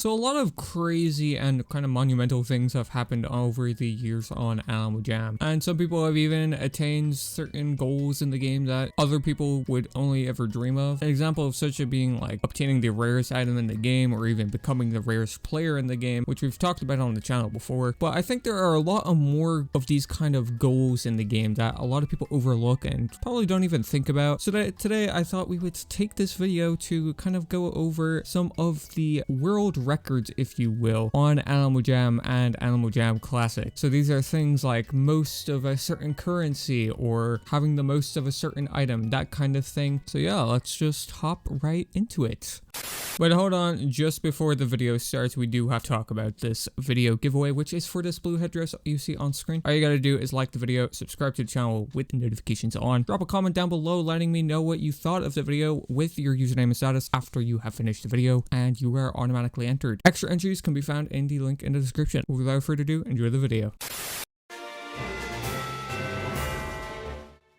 So a lot of crazy and kind of monumental things have happened over the years on Alamo Jam, and some people have even attained certain goals in the game that other people would only ever dream of. An example of such being like obtaining the rarest item in the game, or even becoming the rarest player in the game, which we've talked about on the channel before. But I think there are a lot of more of these kind of goals in the game that a lot of people overlook and probably don't even think about. So that today I thought we would take this video to kind of go over some of the world records, if you will, on Alamo Jam and Alamo Jam Classic. So these are things like most of a certain currency or having the most of a certain item, that kind of thing. So yeah, let's just hop right into it. But hold on, just before the video starts, we do have to talk about this video giveaway, which is for this blue headdress you see on screen. All you gotta do is like the video, subscribe to the channel with the notifications on, drop a comment down below letting me know what you thought of the video with your username and status after you have finished the video, and you are automatically entered. Extra entries can be found in the link in the description. Without further ado, enjoy the video.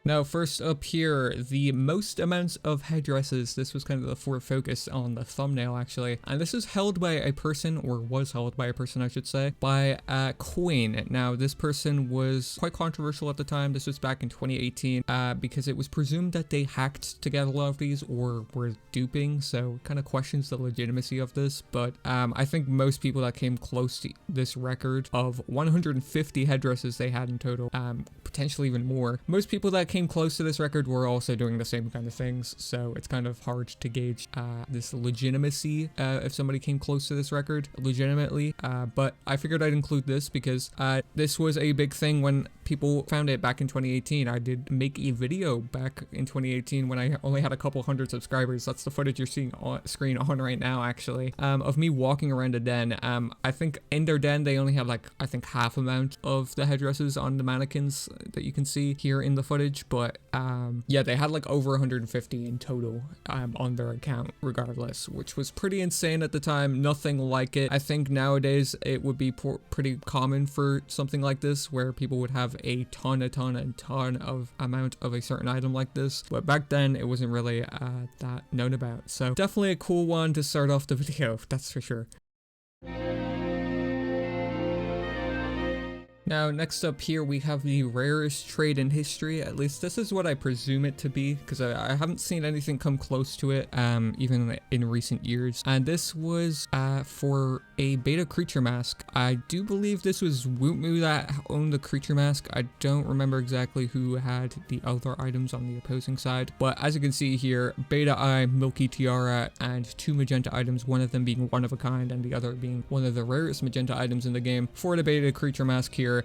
Now, first up here, the most amounts of headdresses. This was kind of the focus on the thumbnail, actually. And this is held by a person, or was held by a person, I should say, by a coin. Now, this person was quite controversial at the time. This was back in 2018, because it was presumed that they hacked to get a lot of these or were duping. So, kind of questions the legitimacy of this. But I think most people that came close to this record of 150 headdresses they had in total, potentially even more. Most people that came close to this record were also doing the same kind of things, so it's kind of hard to gauge this legitimacy if somebody came close to this record legitimately, but I figured I'd include this because this was a big thing when people found it back in 2018. I did make a video back in 2018 when I only had a couple hundred subscribers. That's the footage you're seeing on screen on right now, actually, of me walking around a den. I think in their den they only had like, I think, half amount of the headdresses on the mannequins that you can see here in the footage, but yeah, they had like over 150 in total on their account regardless, which was pretty insane at the time. Nothing like it. I think nowadays it would be pretty common for something like this where people would have a ton of amount of a certain item like this, but back then it wasn't really that known about. So definitely a cool one to start off the video, that's for sure. Now, next up here, we have the rarest trade in history. At least this is what I presume it to be, because I haven't seen anything come close to it, even in recent years. And this was for a beta creature mask. I do believe this was Wootmoo that owned the creature mask. I don't remember exactly who had the other items on the opposing side. But as you can see here, Beta Eye, Milky Tiara, and 2 magenta items, one of them being one of a kind and the other being one of the rarest magenta items in the game for the beta creature mask here.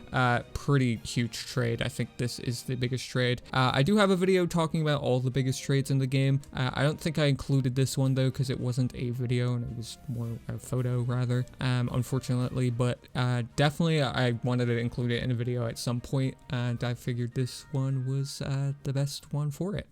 Pretty huge trade. I think this is the biggest trade. I do have a video talking about all the biggest trades in the game. I don't think I included this one though, because it wasn't a video and it was more a photo rather, unfortunately, but definitely I wanted to include it in a video at some point, and I figured this one was the best one for it.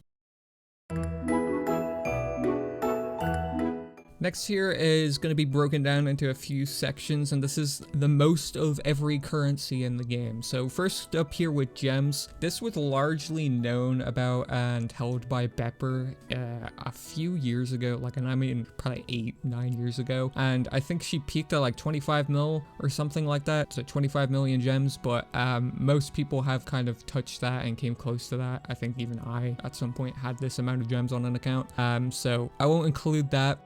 Next here is going to be broken down into a few sections, and this is the most of every currency in the game. So first up here with gems, this was largely known about and held by Bepper a few years ago, like, and I mean probably 8-9 years ago, and I think she peaked at like 25 mil or something like that, so 25 million gems, but most people have kind of touched that and came close to that. I think even I at some point had this amount of gems on an account, so I won't include that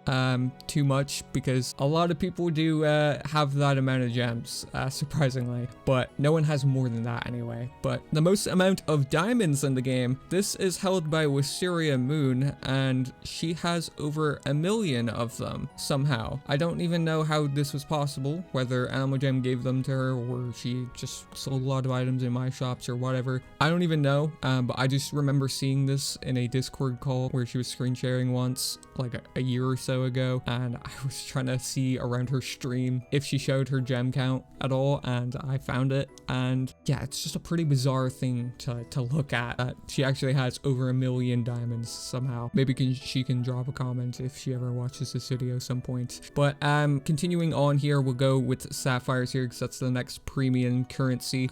too much because a lot of people do have that amount of gems, surprisingly, but no one has more than that anyway. But the most amount of diamonds in the game, this is held by Wisteria Moon, and she has over 1 million of them somehow. I don't even know how this was possible, whether Alamo Jam gave them to her or she just sold a lot of items in my shops or whatever. I don't even know, but I just remember seeing this in a Discord call where she was screen sharing once, like a year or so ago, and I was trying to see around her stream if she showed her gem count at all, and I found it, and yeah, it's just a pretty bizarre thing to look at. She actually has over 1 million diamonds somehow. Maybe she can drop a comment if she ever watches this video some point. But continuing on here, we'll go with sapphires here because that's the next premium currency.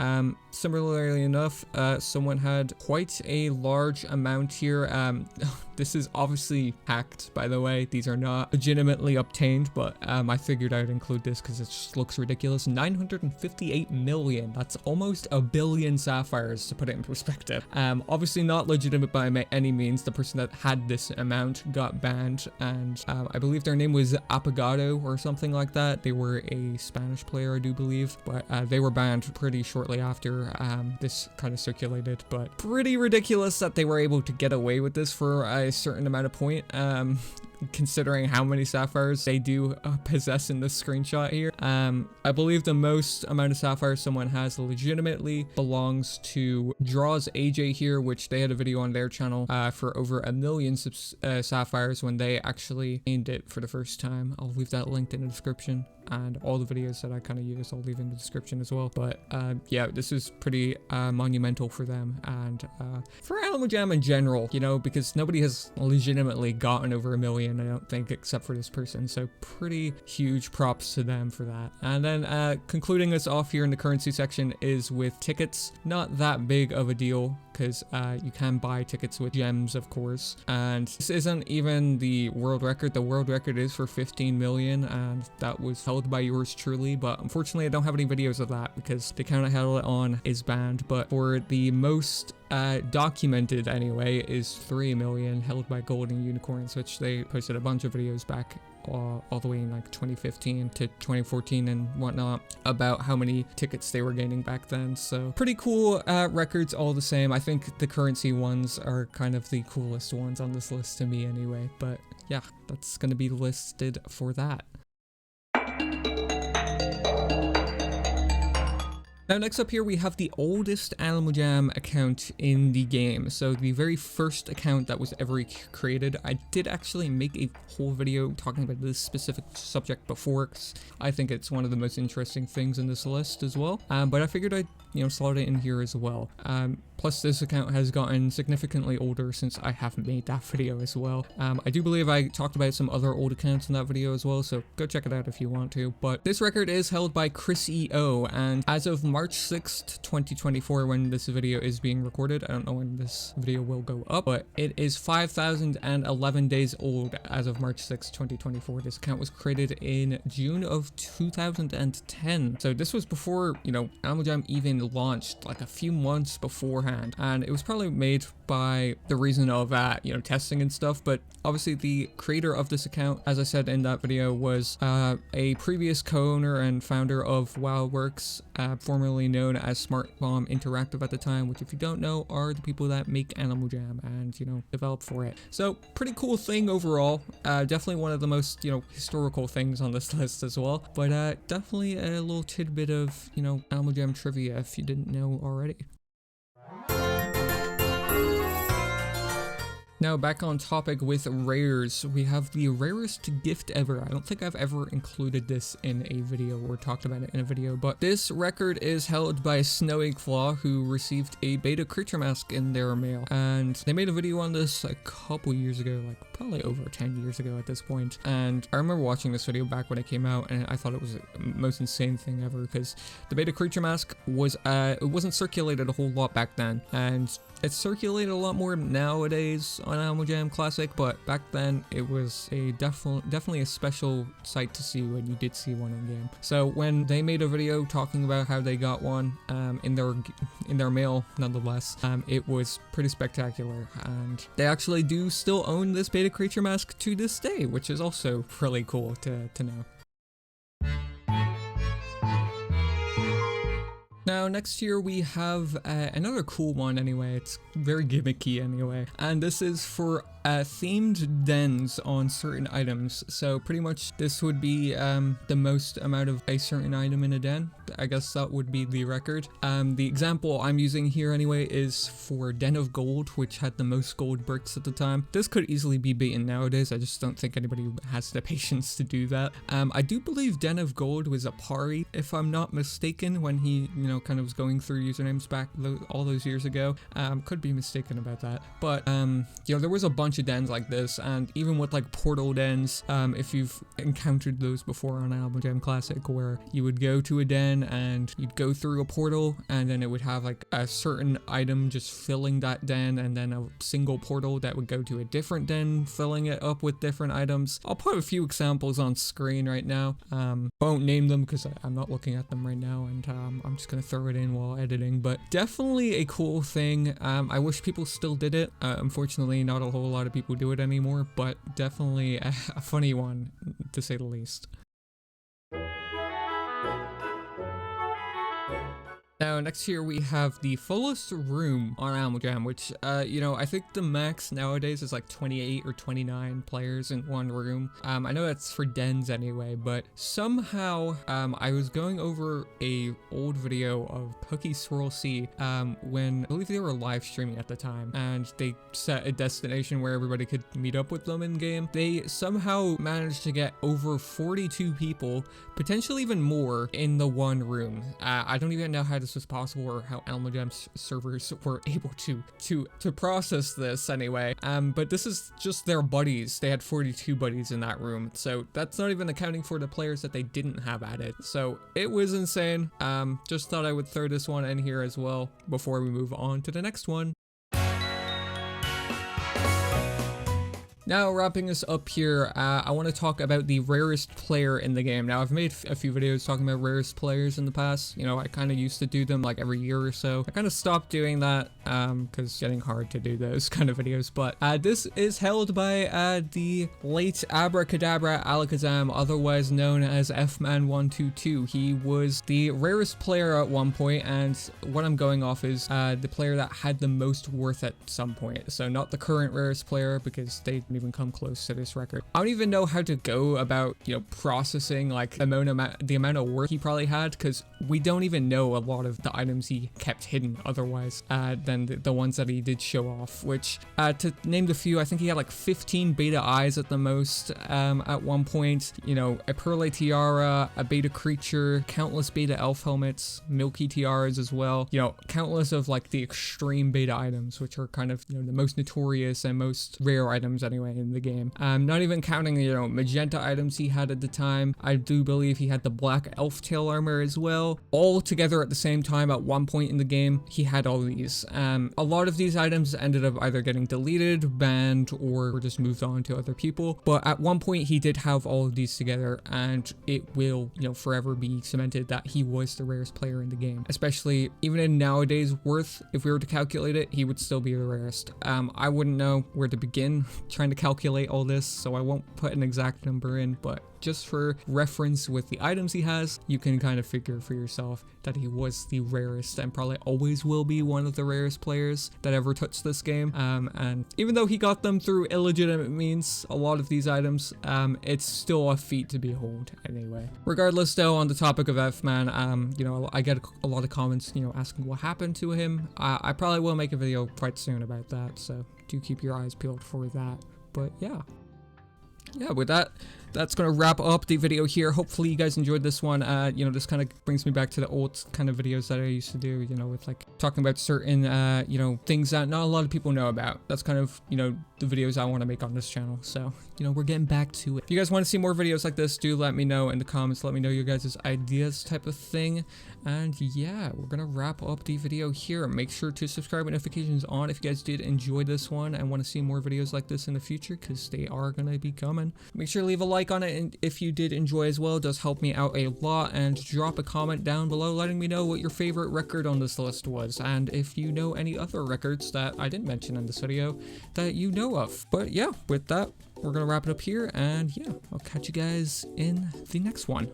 Similarly enough, someone had quite a large amount here. This is obviously hacked, by the way. These are not legitimately obtained, but I figured I'd include this because it just looks ridiculous. 958 million. That's almost a billion sapphires, to put it in perspective. Obviously not legitimate by any means. The person that had this amount got banned, and I believe their name was Apagado or something like that. They were a Spanish player, I do believe, but they were banned pretty shortly after this kind of circulated. But pretty ridiculous that they were able to get away with this for a certain amount of point, considering how many sapphires they do possess in this screenshot here. I believe the most amount of sapphires someone has legitimately belongs to Draws AJ here, which they had a video on their channel for over 1 million sapphires when they actually gained it for the first time. I'll leave that linked in the description, and all the videos that I kind of use I'll leave in the description as well. But yeah, this is pretty monumental for them, and for Alamo Jam in general, you know, because nobody has legitimately gotten over 1 million, I don't think, except for this person. So pretty huge props to them for that. And then concluding us off here in the currency section is with tickets. Not that big of a deal, because you can buy tickets with gems, of course, and this isn't even the world record. The world record is for 15 million, and that was held by yours truly, but unfortunately I don't have any videos of that because the account I held it on is banned. But for the most documented anyway is 3 million, held by Golden Unicorns, which they posted a bunch of videos back all the way in like 2015 to 2014 and whatnot about how many tickets they were gaining back then. So pretty cool records all the same. I think the currency ones are kind of the coolest ones on this list to me anyway. But yeah, that's gonna be listed for that. Now, next up here, we have the oldest Alamo Jam account in the game. So the very first account that was ever created. I did actually make a whole video talking about this specific subject before, because I think it's one of the most interesting things in this list as well. But I figured I'd, you know, slot it in here as well. Plus, this account has gotten significantly older since I haven't made that video as well. I do believe I talked about some other old accounts in that video as well, so go check it out if you want to. But this record is held by Chris EO, and as of March 6th, 2024, when this video is being recorded, I don't know when this video will go up, but it is 5,011 days old as of March 6th, 2024. This account was created in June of 2010. So this was before, you know, Alamo Jam even launched, like a few months beforehand. And it was probably made by the reason of you know, testing and stuff. But obviously the creator of this account, as I said in that video, was a previous co-owner and founder of WildWorks, formerly known as Smart Bomb Interactive at the time, which, if you don't know, are the people that make Alamo Jam and, you know, develop for it. So pretty cool thing overall. Definitely one of the most, you know, historical things on this list as well. But definitely a little tidbit of, you know, Alamo Jam trivia if you didn't know already. Now, back on topic with rares, we have the rarest gift ever. I don't think I've ever included this in a video or talked about it in a video, but this record is held by Snowy Claw, who received a beta creature mask in their mail. And they made a video on this a couple years ago, like probably over 10 years ago at this point. And I remember watching this video back when it came out, and I thought it was the most insane thing ever, because the beta creature mask was, it wasn't circulated a whole lot back then. And it's circulated a lot more nowadays on Alamo Jam Classic, but back then it was a definitely a special sight to see when you did see one in game. So when they made a video talking about how they got one in their mail, nonetheless, it was pretty spectacular, and they actually do still own this beta creature mask to this day, which is also really cool to know. Now, next here we have another cool one anyway. It's very gimmicky anyway. And this is for themed dens on certain items. So pretty much this would be the most amount of a certain item in a den. I guess that would be the record. The example I'm using here anyway is for Den of Gold, which had the most gold bricks at the time. This could easily be beaten nowadays. I just don't think anybody has the patience to do that. I do believe Den of Gold was a Pari, if I'm not mistaken, when he, you know, kind of was going through usernames back all those years ago. Could be mistaken about that. But, you know, there was a bunch bunch of dens like this, and even with like portal dens, if you've encountered those before on Album Jam Classic, where you would go to a den and you'd go through a portal, and then it would have like a certain item just filling that den, and then a single portal that would go to a different den, filling it up with different items. I'll put a few examples on screen right now. Won't name them because I'm not looking at them right now, and I'm just gonna throw it in while editing, but definitely a cool thing. I wish people still did it. Unfortunately, not a whole lot of people do it anymore, but definitely a funny one, to say the least. Now, next here we have the fullest room on Animal Jam, which, you know, I think the max nowadays is like 28 or 29 players in one room. I know that's for dens anyway, but somehow, I was going over a old video of Cookie Swirl C, when I believe they were live streaming at the time, and they set a destination where everybody could meet up with them in game. They somehow managed to get over 42 people, potentially even more, in the one room. I don't even know how this was possible, or how Animal Jam servers were able to process this anyway. But this is just their buddies. They had 42 buddies in that room, so that's not even accounting for the players that they didn't have added. So it was insane. Just thought I would throw this one in here as well before we move on to the next one. Now, wrapping this up here, I want to talk about the rarest player in the game. Now, I've made a few videos talking about rarest players in the past. You know, I kind of used to do them like every year or so. I kind of stopped doing that because it's getting hard to do those kind of videos. But this is held by the late Abracadabra Alakazam, otherwise known as Fman122. He was the rarest player at one point, and what I'm going off is the player that had the most worth at some point. So not the current rarest player, because they didn't even come close to this record. I don't even know how to go about, you know, processing like the amount of worth he probably had, because we don't even know a lot of the items he kept hidden otherwise than the ones that he did show off, which to name the few, I think he had like 15 beta eyes at the most at one point, you know, a Pearl tiara, a beta creature, countless beta elf helmets, milky tiaras as well, you know, countless of like the extreme beta items, which are kind of, you know, the most notorious and most rare items anyway in the game. Not even counting, you know, magenta items he had at the time. I do believe he had the black elf tail armor as well. All together at the same time at one point in the game, he had all these. A lot of these items ended up either getting deleted, banned, or just moved on to other people. But at one point he did have all of these together, and it will, you know, forever be cemented that he was the rarest player in the game. Especially even in nowadays worth, if we were to calculate it, he would still be the rarest. I wouldn't know where to begin trying to calculate all this, so I won't put an exact number in, but just for reference with the items he has, you can kind of figure for yourself that he was the rarest and probably always will be one of the rarest players that ever touched this game. And even though he got them through illegitimate means, a lot of these items, it's still a feat to behold anyway. Regardless though, on the topic of F-Man, you know, I get a lot of comments, you know, asking what happened to him. I probably will make a video quite soon about that, so do keep your eyes peeled for that. But yeah, with that, that's going to wrap up the video here. Hopefully you guys enjoyed this one. You know, this kind of brings me back to the old kind of videos that I used to do, you know, with like talking about certain, you know, things that not a lot of people know about. That's kind of, you know, the videos I want to make on this channel. So, you know, we're getting back to it. If you guys want to see more videos like this, do let me know in the comments. Let me know your guys' ideas type of thing. And yeah, we're going to wrap up the video here. Make sure to subscribe with notifications on if you guys did enjoy this one and want to see more videos like this in the future, because they are going to be coming. Make sure to leave a like on it, and if you did enjoy as well, it does help me out a lot. And drop a comment down below letting me know what your favorite record on this list was, and if you know any other records that I didn't mention in this video that you know of. But yeah, with that, we're gonna wrap it up here, and yeah, I'll catch you guys in the next one.